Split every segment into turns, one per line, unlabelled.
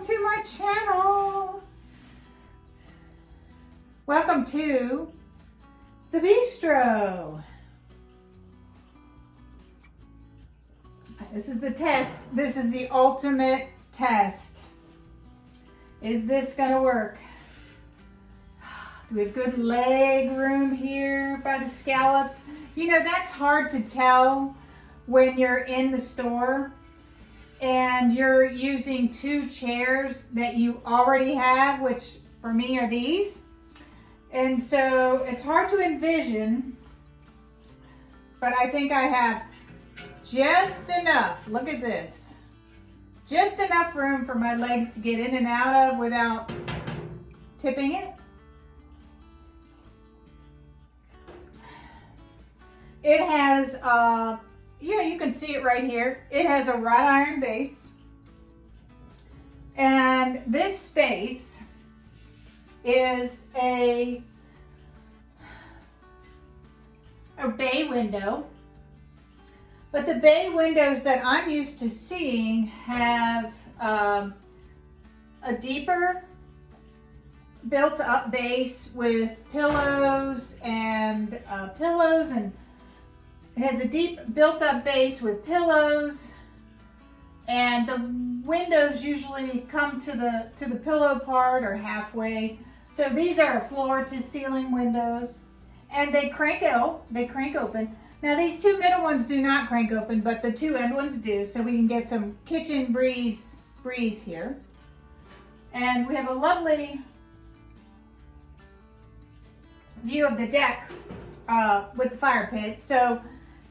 welcome to my channel. Welcome to the bistro. This is the test. This is the ultimate test. Is this gonna work? Do we have good leg room here by the scallops? You know, that's hard to tell when you're in the store and you're using two chairs that you already have, which for me are these. And so it's hard to envision, but I think I have just enough. Look at this. Just enough room for my legs to get in and out of without tipping it. It has, yeah, you can see it right here. It has a wrought iron base. And this space is a bay window. But the bay windows that I'm used to seeing have a deeper built up base with pillows and it has a deep built up base with pillows, and the windows usually come to the pillow part or halfway. So these are floor to ceiling windows, and they crank open. Now these two middle ones do not crank open, but the two end ones do, so we can get some kitchen breeze here. And we have a lovely view of the deck with the fire pit. So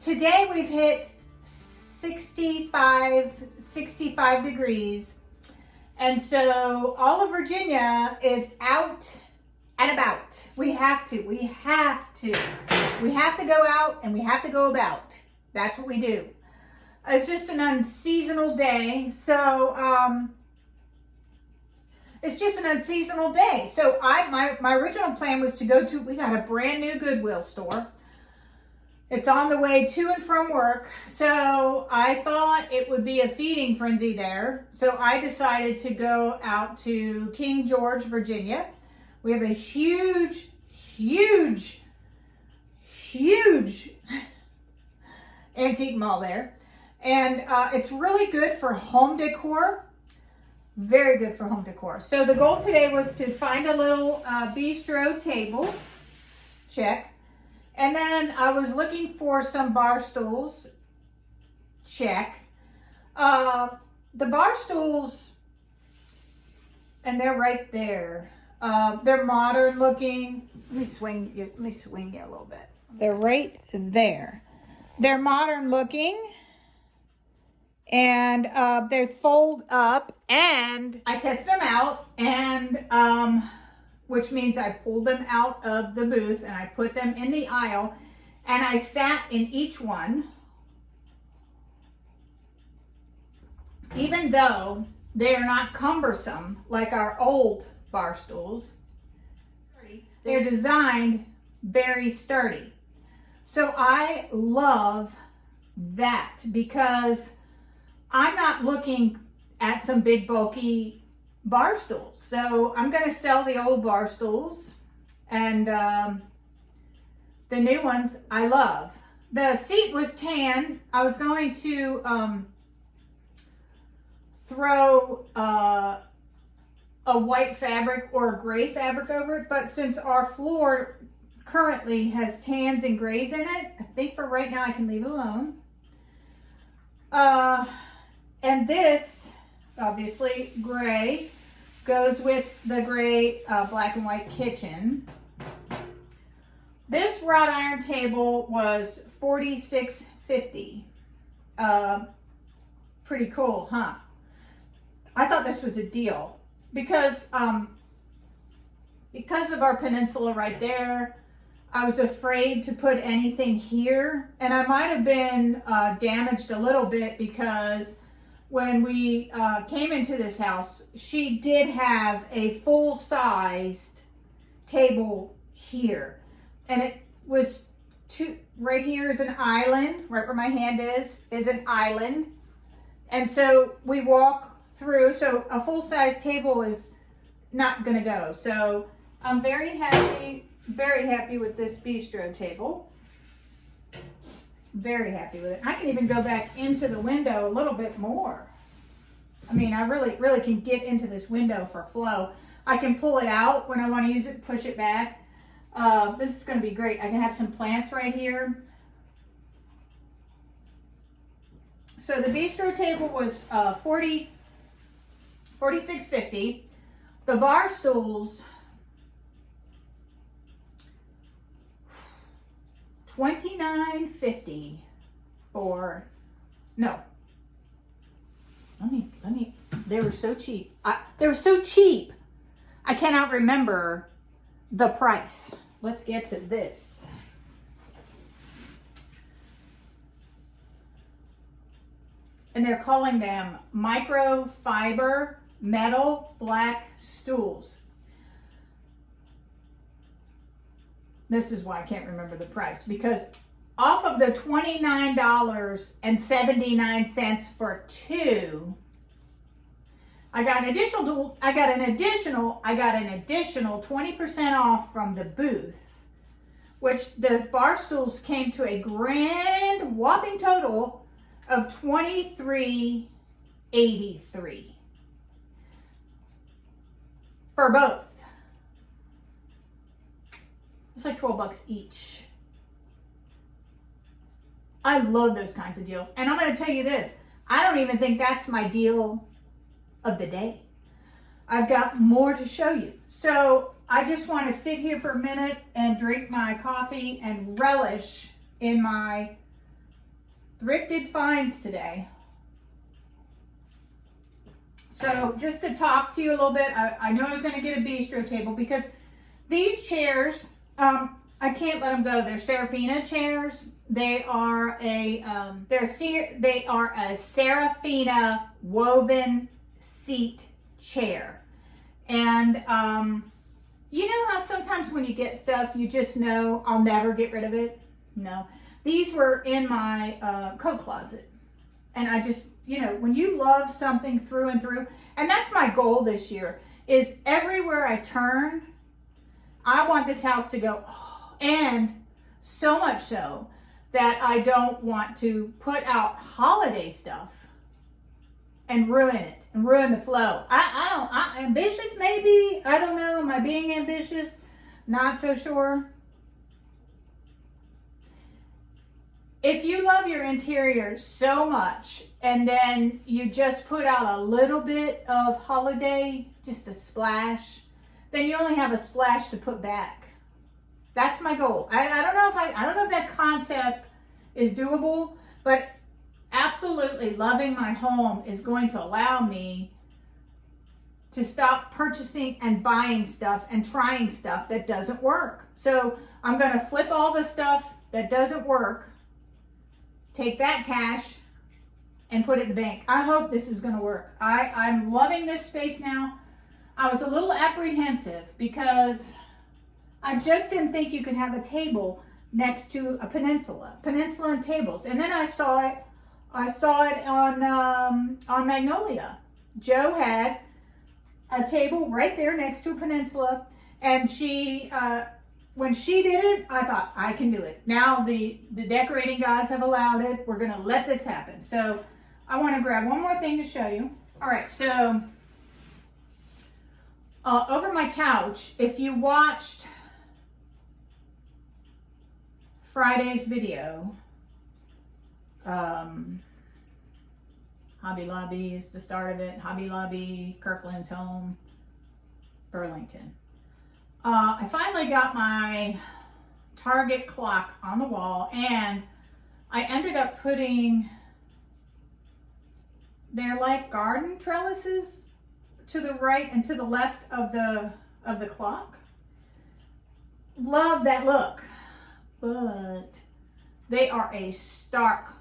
today we've hit 65 degrees. And so all of Virginia is out and about. We have to go out and we have to go about. That's what we do. It's just an unseasonal day. So, it's just an unseasonal day. So my original plan was to go to, we got a brand new Goodwill store. It's on the way to and from work. So I thought it would be a feeding frenzy there. So I decided to go out to King George, Virginia. We have a huge antique mall there. And it's really good for home decor. Very good for home decor. So the goal today was to find a little bistro table. Check. And then I was looking for some bar stools. Check. The bar stools, and they're right there. They're modern looking. Let me swing you a little bit. They're right there. They're modern looking. And they fold up, and I tested them out, and which means I pulled them out of the booth and I put them in the aisle, and I sat in each one. Even though they are not cumbersome like our old bar stools, they're designed very sturdy. So I love that because I'm not looking at some big bulky bar stools. So I'm going to sell the old bar stools, and the new ones I love. The seat was tan. I was going to throw a white fabric or a gray fabric over it, but since our floor currently has tans and grays in it, I think for right now I can leave it alone. And this, obviously gray, goes with the gray black and white kitchen. This wrought iron table was $46.50. Pretty cool, huh? I thought this was a deal because of our peninsula right there. I was afraid to put anything here, and I might have been damaged a little bit because when we came into this house, she did have a full-sized table here, and it was right here is an island, right where my hand is an island, and so we walk through, so a full-size table is not gonna go. So I'm very happy with this bistro table. Very happy with it. I can even go back into the window a little bit more. I mean, I really can get into this window for flow. I can pull it out when I want to use it, push it back. This is going to be great. I can have some plants right here. So the bistro table was $46.50. The bar stools, $29.50. Or no. Let me. They were so cheap. They were so cheap. I cannot remember the price. Let's get to this. And they're calling them microfiber metal black stools. This is why I can't remember the price, because off of the $29.79 for two, I got an additional 20% off from the booth, which the bar stools came to a grand whopping total of $23.83 for both. It's like $12 each. I love those kinds of deals. And I'm going to tell you this, I don't even think that's my deal of the day. I've got more to show you. So I just want to sit here for a minute and drink my coffee and relish in my thrifted finds today. So just to talk to you a little bit, I know I was going to get a bistro table because these chairs, I can't let them go. They're Serafina chairs. They are a Serafina woven seat chair. And you know how sometimes when you get stuff, you just know I'll never get rid of it? No. These were in my coat closet. And I just, you know, when you love something through and through, and that's my goal this year, is everywhere I turn, I want this house to go, oh, and so much so that I don't want to put out holiday stuff and ruin it and ruin the flow. I'm ambitious maybe. I don't know. Am I being ambitious? Not so sure. If you love your interior so much and then you just put out a little bit of holiday, just a splash, then you only have a splash to put back. That's my goal. I don't know if that concept is doable, but absolutely loving my home is going to allow me to stop purchasing and buying stuff and trying stuff that doesn't work. So I'm going to flip all the stuff that doesn't work, take that cash, and put it in the bank. I hope this is going to work. I'm loving this space now. I was a little apprehensive because I just didn't think you could have a table next to a peninsula and tables. And then I saw it on Magnolia. Joe had a table right there next to a peninsula, and she, when she did it, I thought, I can do it. Now the decorating guys have allowed it. We're gonna let this happen. So I wanna grab one more thing to show you. All right, so over my couch, if you watched Friday's video, Hobby Lobby is the start of it. Hobby Lobby, Kirkland's Home, Burlington. I finally got my Target clock on the wall, and I ended up putting, they're like garden trellises to the right and to the left of the clock. Love that look. But they are a stark,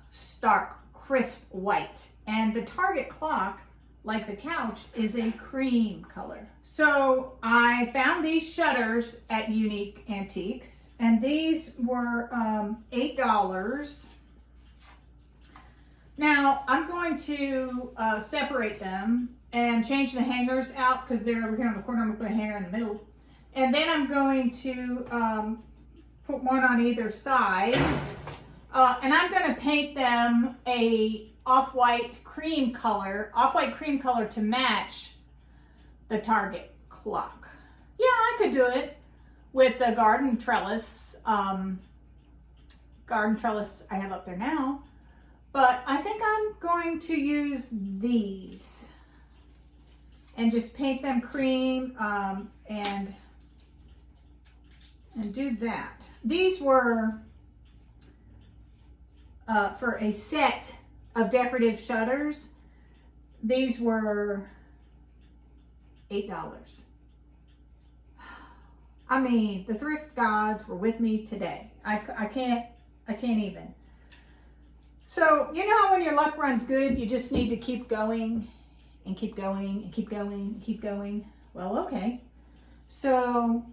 crisp white. And the Target clock, like the couch, is a cream color. So I found these shutters at Unique Antiques, and these were $8. Now I'm going to separate them and change the hangers out because they're over here on the corner. I'm going to put a hanger in the middle. And then I'm going to put one on either side. And I'm going to paint them a off-white cream color to match the Target clock. Yeah, I could do it with the garden trellis I have up there now. But I think I'm going to use these and just paint them cream and do that. These were for a set of decorative shutters. These were $8. I mean, the thrift gods were with me today. I can't even. So, you know how when your luck runs good, you just need to keep going and keep going and keep going and keep going? Well, okay. So,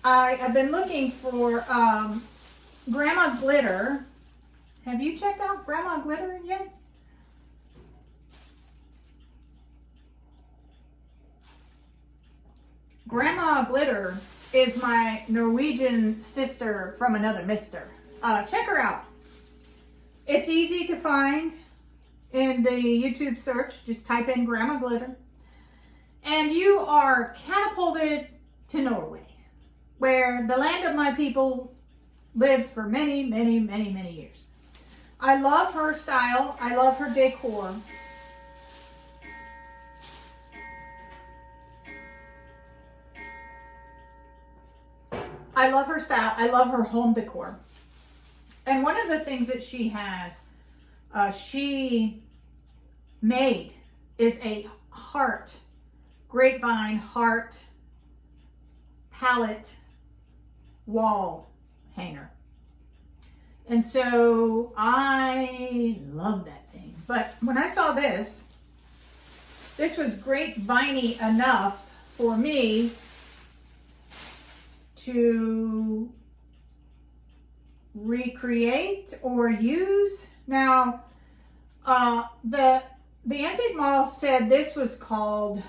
I've been looking for Grandma Glitter. Have you checked out Grandma Glitter yet? Grandma Glitter is my Norwegian sister from another mister. Check her out. It's easy to find in the YouTube search. Just type in Grandma Glitter. And you are catapulted to Norway, where the land of my people lived for many, many, many, many years. I love her style. I love her decor. I love her style. I love her home decor. And one of the things that she has, she made is a heart, grapevine heart palette wall hanger. And so I love that thing. But when I saw this was grapevine-y enough for me to recreate or use. Now, the Antique Mall said this was called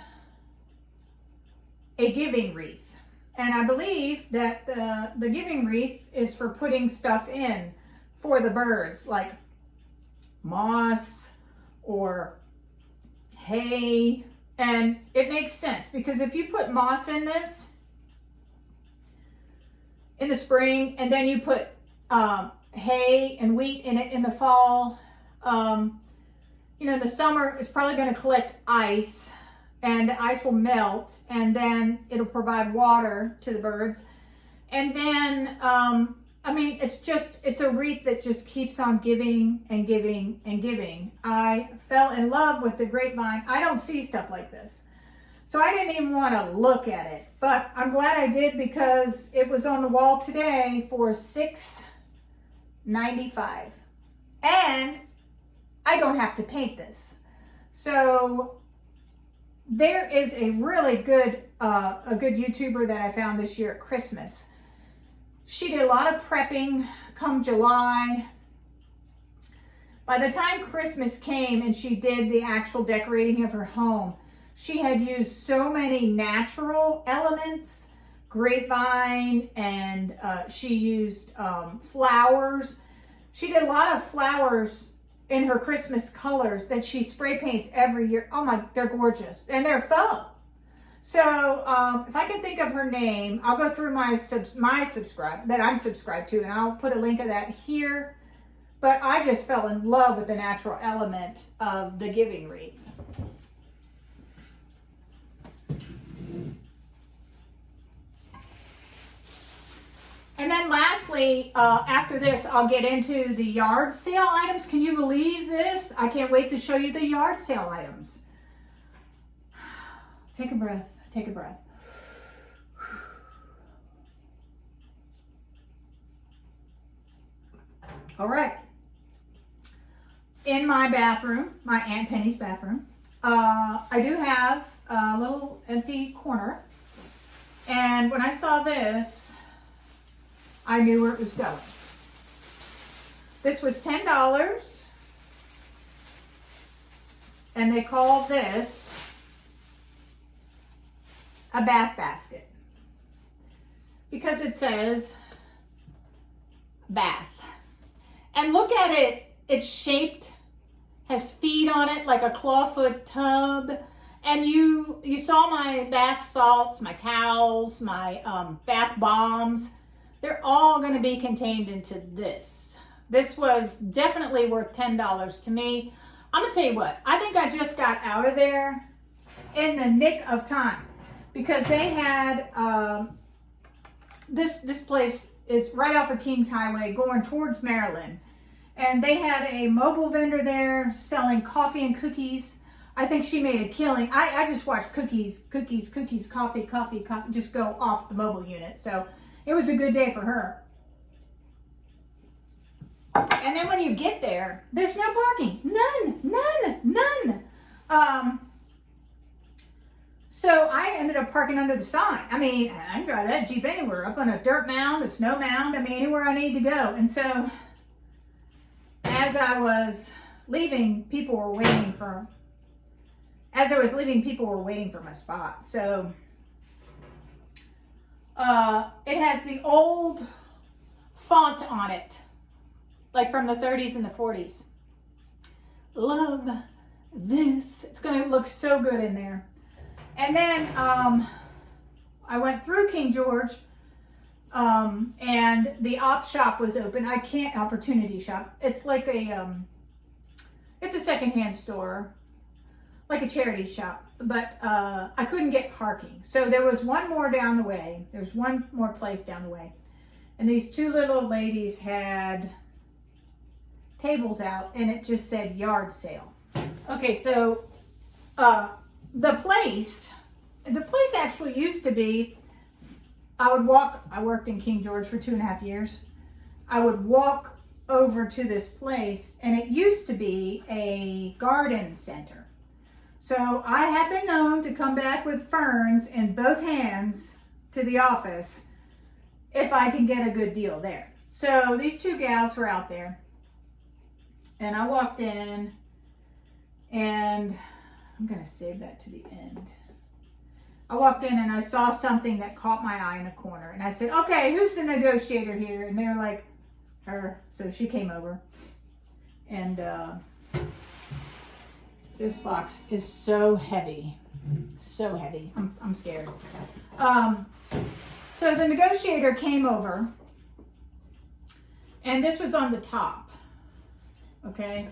a giving wreath. And I believe that the giving wreath is for putting stuff in for the birds, like moss or hay. And it makes sense because if you put moss in this in the spring and then you put hay and wheat in it in the fall, you know, in the summer it's probably going to collect ice, and the ice will melt, and then it'll provide water to the birds. And then, I mean, it's a wreath that just keeps on giving and giving and giving. I fell in love with the grapevine. I don't see stuff like this, so I didn't even want to look at it. But I'm glad I did because it was on the wall today for $6.95. And I don't have to paint this. So there is a really good, a good YouTuber that I found this year at Christmas. She did a lot of prepping come July. By the time Christmas came and she did the actual decorating of her home, she had used so many natural elements, grapevine, and she used flowers. She did a lot of flowers in her Christmas colors that she spray paints every year. Oh my, they're gorgeous. And they're faux. So if I can think of her name, I'll go through my subscribe that I'm subscribed to, and I'll put a link of that here. But I just fell in love with the natural element of the giving wreath. And then lastly, after this, I'll get into the yard sale items. Can you believe this? I can't wait to show you the yard sale items. Take a breath. Take a breath. All right. In my bathroom, my Aunt Penny's bathroom, I do have a little empty corner. And when I saw this, I knew where it was going. This was $10. And they call this a bath basket because it says bath. And look at it. It's shaped, has feet on it like a clawfoot tub. And you saw my bath salts, my towels, my bath bombs. They're all going to be contained into this. This was definitely worth $10 to me. I'm going to tell you what, I think I just got out of there in the nick of time because they had, this place is right off of Kings Highway going towards Maryland. And they had a mobile vendor there selling coffee and cookies. I think she made a killing. I just watched cookies, coffee, just go off the mobile unit. So it was a good day for her. And then when you get there, there's no parking. None. So I ended up parking under the sign. I mean, I can drive that Jeep anywhere, up on a dirt mound, a snow mound, I mean, anywhere I need to go. And so as I was leaving, people were waiting for my spot. So it has the old font on it, like from the 30s and the 40s. Love this. It's going to look so good in there. And then I went through King George and the op shop was open. Opportunity shop. It's like it's a secondhand store, like a charity shop, but I couldn't get parking. So there was one more down the way. There's one more place down the way. And these two little ladies had tables out and it just said yard sale. Okay, so the place actually used to be, I worked in King George for 2.5 years. I would walk over to this place and it used to be a garden center. So I have been known to come back with ferns in both hands to the office if I can get a good deal there. So these two gals were out there and I walked in, and I'm going to save that to the end. I walked in and I saw something that caught my eye in the corner. And I said, okay, who's the negotiator here? And they were like, her. So she came over. And this box is so heavy. So heavy. I'm scared. So the negotiator came over. And this was on the top. Okay.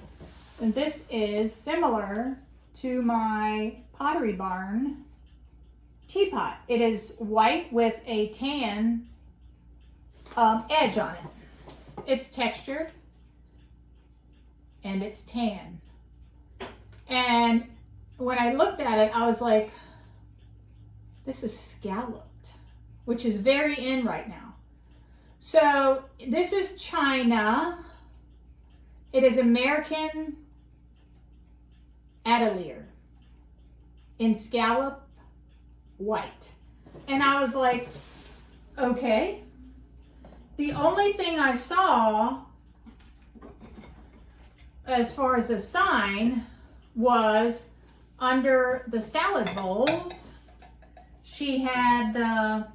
And this is similar to my Pottery Barn teapot. It is white with a tan edge on it. It's textured and it's tan. And when I looked at it, I was like, this is scalloped, which is very in right now. So this is China. It is American Atelier in scallop white. And I was like, okay. The only thing I saw as far as a sign was under the salad bowls, she had the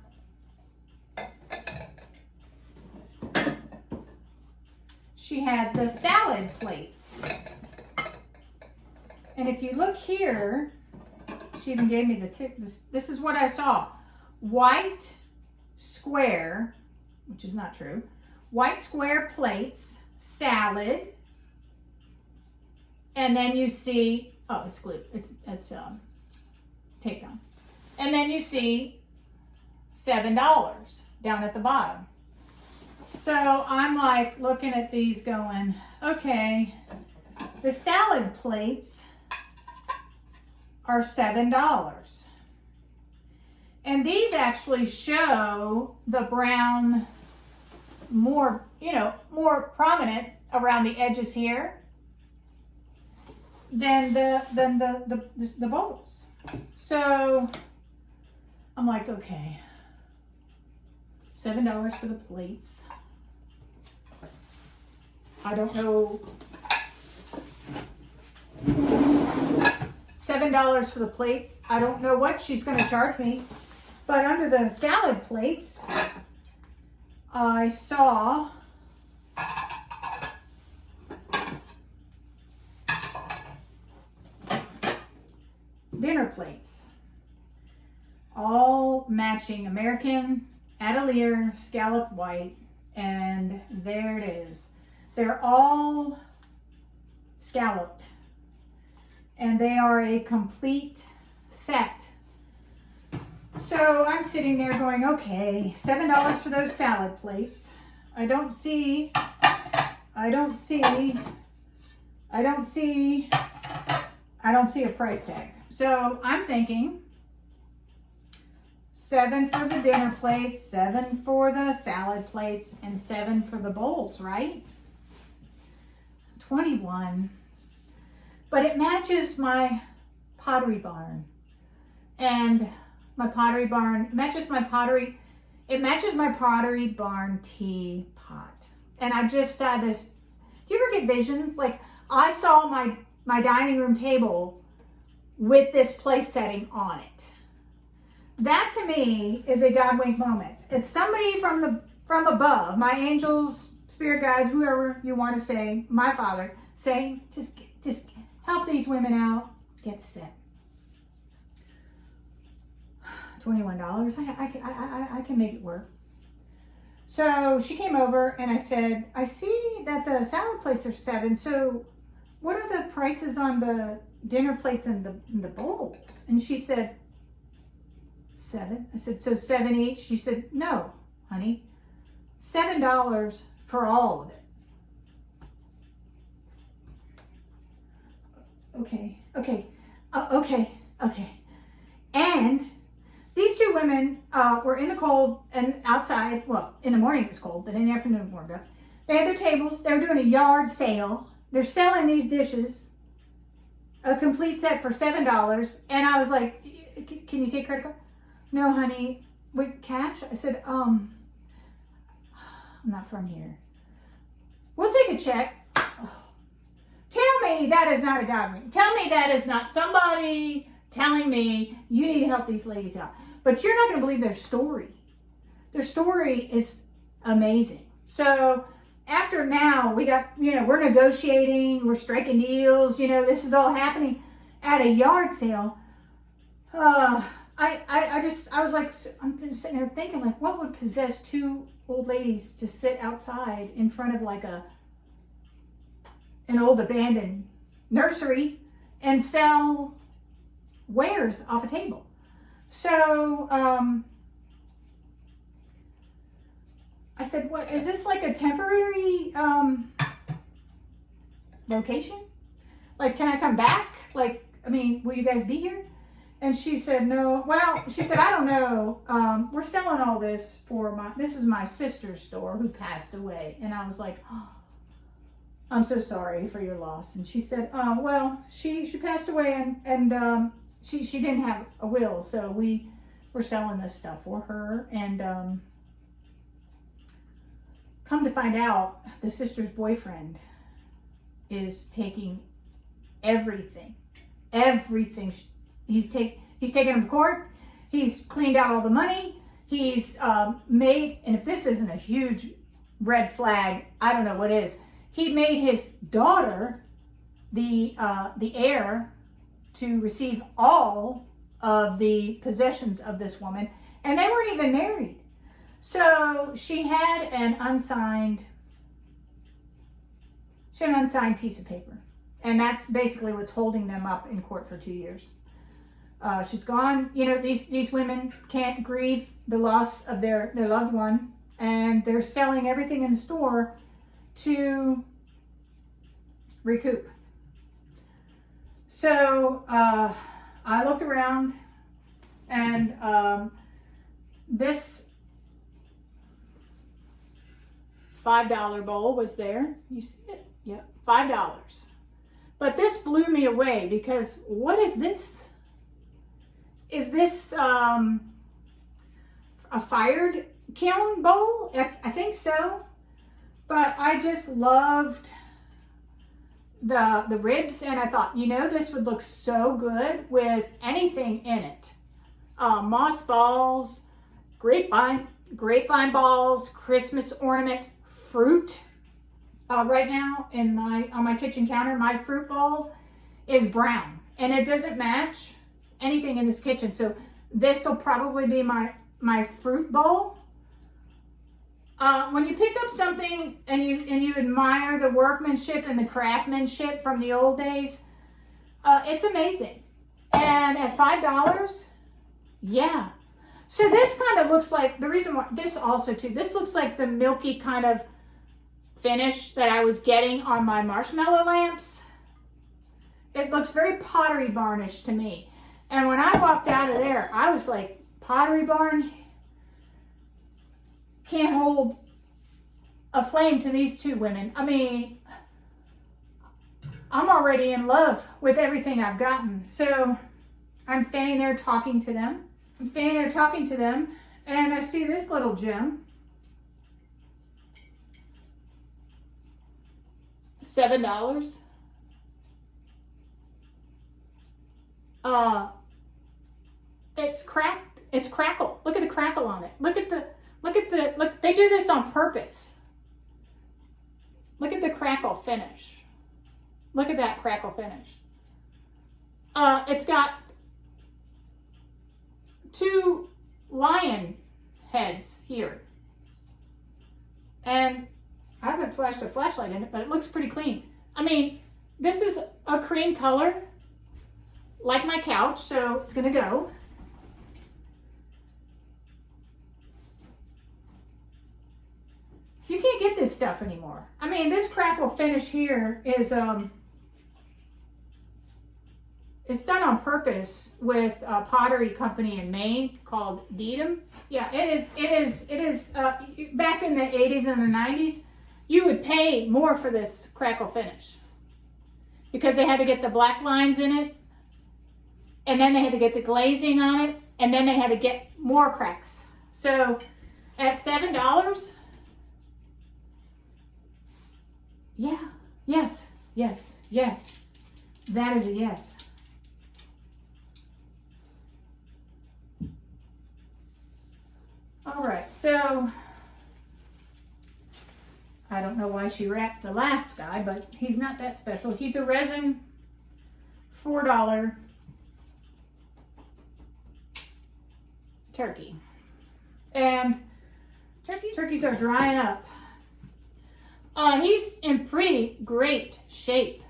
salad plates. And if you look here, she even gave me the tip. This is what I saw. White square, which is not true. White square plates, salad. And then you see, oh, it's glue. It's tape down. And then you see $7 down at the bottom. So I'm like looking at these going, okay, the salad plates are $7. And these actually show the brown more prominent around the edges here than the bowls. So I'm like, okay, $7 for the plates. I don't know, $7 for the plates. I don't know what she's going to charge me. But under the salad plates, I saw dinner plates. All matching American Atelier scallop white. And there it is. They're all scalloped. And they are a complete set. So I'm sitting there going, okay, $7 for those salad plates. I don't see a price tag. So I'm thinking $7 for the dinner plates, $7 for the salad plates, and $7 for the bowls, right? $21. But it matches my pottery barn. And my pottery barn, it matches my pottery barn teapot. And I just saw this. Do you ever get visions? Like, I saw my dining room table with this place setting on it. That to me is a God wink moment. It's somebody from above, my angels, spirit guides, whoever you want to say, my Father, saying, just help these women out, get set. $21. I can make it work. So she came over and I said, I see that the salad plates are $7. So what are the prices on the dinner plates and the bowls? And she said, $7. I said, so $7 each? She said, no, honey, $7 for all of it. Okay. And these two women were in the cold and outside. Well, in the morning it was cold, but in the afternoon it warmed up. They had their tables. They were doing a yard sale. They're selling these dishes, a complete set for $7. And I was like, can you take credit card? No, honey. Wait, cash? I said, I'm not from here. We'll take a check. Oh. Tell me that is not a God wink. Tell me that is not somebody telling me you need to help these ladies out. But you're not going to believe their story. Their story is amazing. So after now, we got, we're negotiating, we're striking deals, this is all happening at a yard sale. I was like, I'm sitting there thinking, like, what would possess two old ladies to sit outside in front of like an old abandoned nursery and sell wares off a table? So I said, what is this, like a temporary location? Like, can I come back? Like, will you guys be here? And she said, no. Well, she said, I don't know. We're selling all this this is my sister's store who passed away. And I was like, oh, I'm so sorry for your loss. And she said, well, she passed away and she didn't have a will. So we were selling this stuff for her. And come to find out, the sister's boyfriend is taking everything. He's taken him to court. He's cleaned out all the money. He's made, and if this isn't a huge red flag, I don't know what is. He made his daughter the heir to receive all of the possessions of this woman, and they weren't even married. So she had an unsigned piece of paper, and that's basically what's holding them up in court for 2 years. She's gone. These women can't grieve the loss of their loved one, and they're selling everything in the store to recoup. So I looked around, and this $5 bowl was there. You see it? Yep, $5. But this blew me away because what is this? Is this a fired kiln bowl? I think so. but I just loved the ribs, and I thought, you know, this would look so good with anything in it. Moss balls, grapevine balls, Christmas ornaments, fruit. Right now on my kitchen counter, my fruit bowl is brown, and it doesn't match anything in this kitchen. So this will probably be my fruit bowl. When you pick up something and you admire the workmanship and the craftsmanship from the old days, it's amazing. And at $5, yeah. So this kind of looks like, the reason why, this also too, this looks like the milky kind of finish that I was getting on my marshmallow lamps. It looks very Pottery Barnish to me. And when I walked out of there, I was like, Pottery Barn can't hold a flame to these two women. I mean, I'm already in love with everything I've gotten. So I'm standing there talking to them. And I see this little gem. $7. It's cracked. It's crackle. Look at the crackle on it. Look, they do this on purpose. Look at the crackle finish. Look at that crackle finish. It's got 2 lion heads here. And I haven't flashed a flashlight in it, but it looks pretty clean. I mean, this is a cream color, like my couch, so it's gonna go. You can't get this stuff anymore. I mean, this crackle finish here is it's done on purpose with a pottery company in Maine called Dedham. Yeah, it is. Back in the 80s and the 90s, you would pay more for this crackle finish because they had to get the black lines in it, and then they had to get the glazing on it, and then they had to get more cracks. So at $7, yeah, yes, that is a yes. All right, so I don't know why she wrapped the last guy, but he's not that special. He's a resin $4 turkey. And turkeys are drying up. He's in pretty great shape.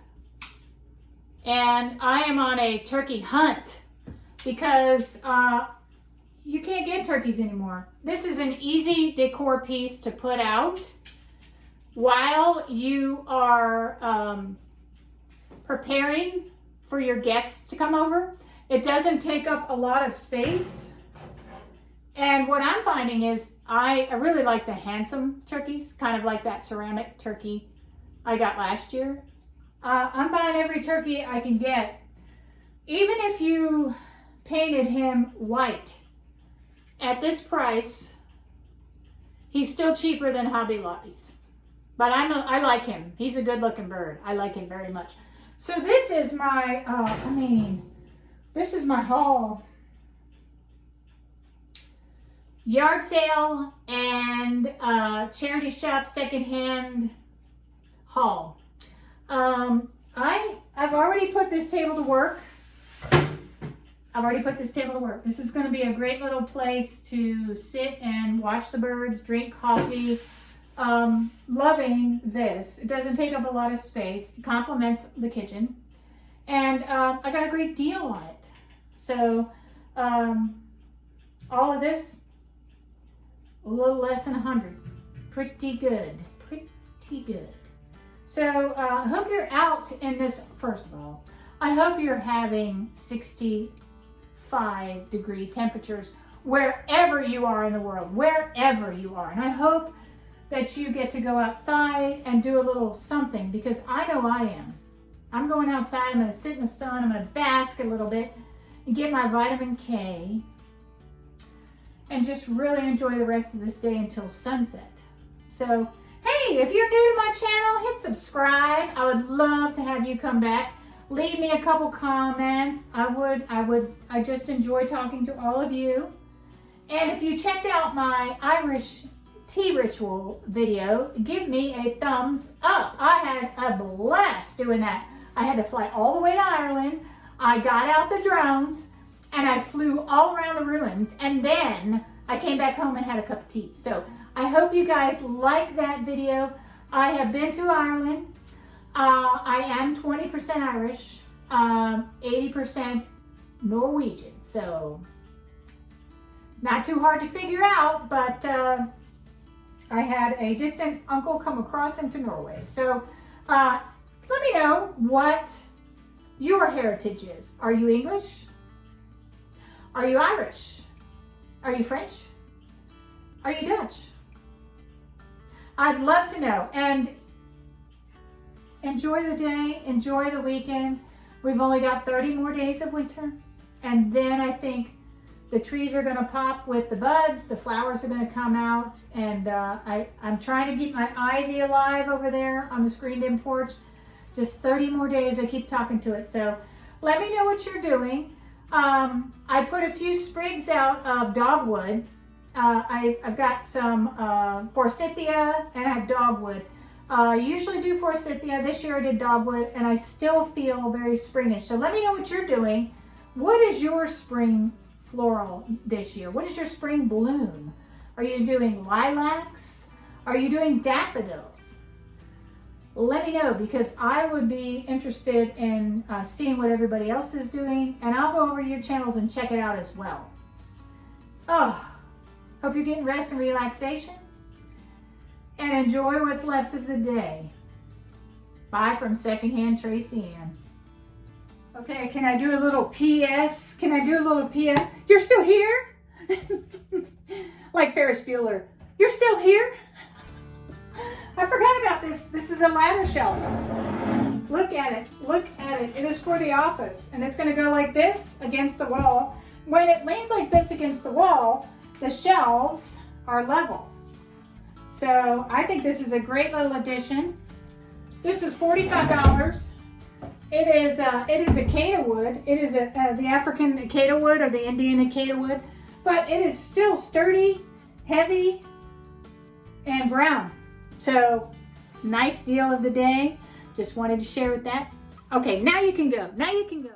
And I am on a turkey hunt because you can't get turkeys anymore. This is an easy decor piece to put out while you are preparing for your guests to come over. It doesn't take up a lot of space. And what I'm finding is I really like the handsome turkeys, kind of like that ceramic turkey I got last year. I'm buying every turkey I can get. Even if you painted him white, at this price, he's still cheaper than Hobby Lobby's. But I like him. He's a good looking bird. I like him very much. So this is my, this is my haul. Yard sale and charity shop secondhand haul. I've already put this table to work. This is going to be a great little place to sit and watch the birds, drink coffee. Loving this. It doesn't take up a lot of space. It complements the kitchen. And I got a great deal on it. So all of this, a little less than 100. Pretty good. So I hope you're out in this. First of all, I hope you're having 65-degree temperatures wherever you are in the world, wherever you are. And I hope that you get to go outside and do a little something, because I know I am. I'm going outside. I'm going to sit in the sun. I'm going to bask a little bit and get my vitamin K and just really enjoy the rest of this day until sunset. So Hey, if you're new to my channel, hit subscribe. I would love to have you come back. Leave me a couple comments. I just enjoy talking to all of you. And if you checked out my Irish tea ritual video, give me a thumbs up. I had a blast doing that. I had to fly all the way to Ireland. I got out the drones and I flew all around the ruins, and then I came back home and had a cup of tea. So I hope you guys like that video. I have been to Ireland. I am 20% Irish, 80% Norwegian. So not too hard to figure out, but I had a distant uncle come across into Norway. So let me know what your heritage is. Are you English? Are you Irish? Are you French? Are you Dutch? I'd love to know. And enjoy the day, enjoy the weekend. We've only got 30 more days of winter. And then I think the trees are gonna pop with the buds, the flowers are gonna come out, and I'm trying to keep my ivy alive over there on the screened-in porch. Just 30 more days, I keep talking to it. So let me know what you're doing. I put a few sprigs out of dogwood. I've got some forsythia and I have dogwood. I usually do forsythia. This year I did dogwood and I still feel very springish. So let me know what you're doing. What is your spring floral this year? What is your spring bloom? Are you doing lilacs? Are you doing daffodils? Let me know, because I would be interested in seeing what everybody else is doing, and I'll go over to your channels and check it out as well. Oh, hope you're getting rest and relaxation, and enjoy what's left of the day. Bye from Secondhand Tracy Ann. Okay, can I do a little PS? Can I do a little PS? You're still here? Like Ferris Bueller. You're still here? I forgot about this. This is a ladder shelf. Look at it. Look at it. It is for the office. And it's going to go like this against the wall. When it leans like this against the wall, the shelves are level. So I think this is a great little addition. This was $45. It is acacia wood. It is the African acacia wood or the Indian acacia wood. But it is still sturdy, heavy, and brown. So, nice deal of the day. Just wanted to share with that. Okay, now you can go. Now you can go.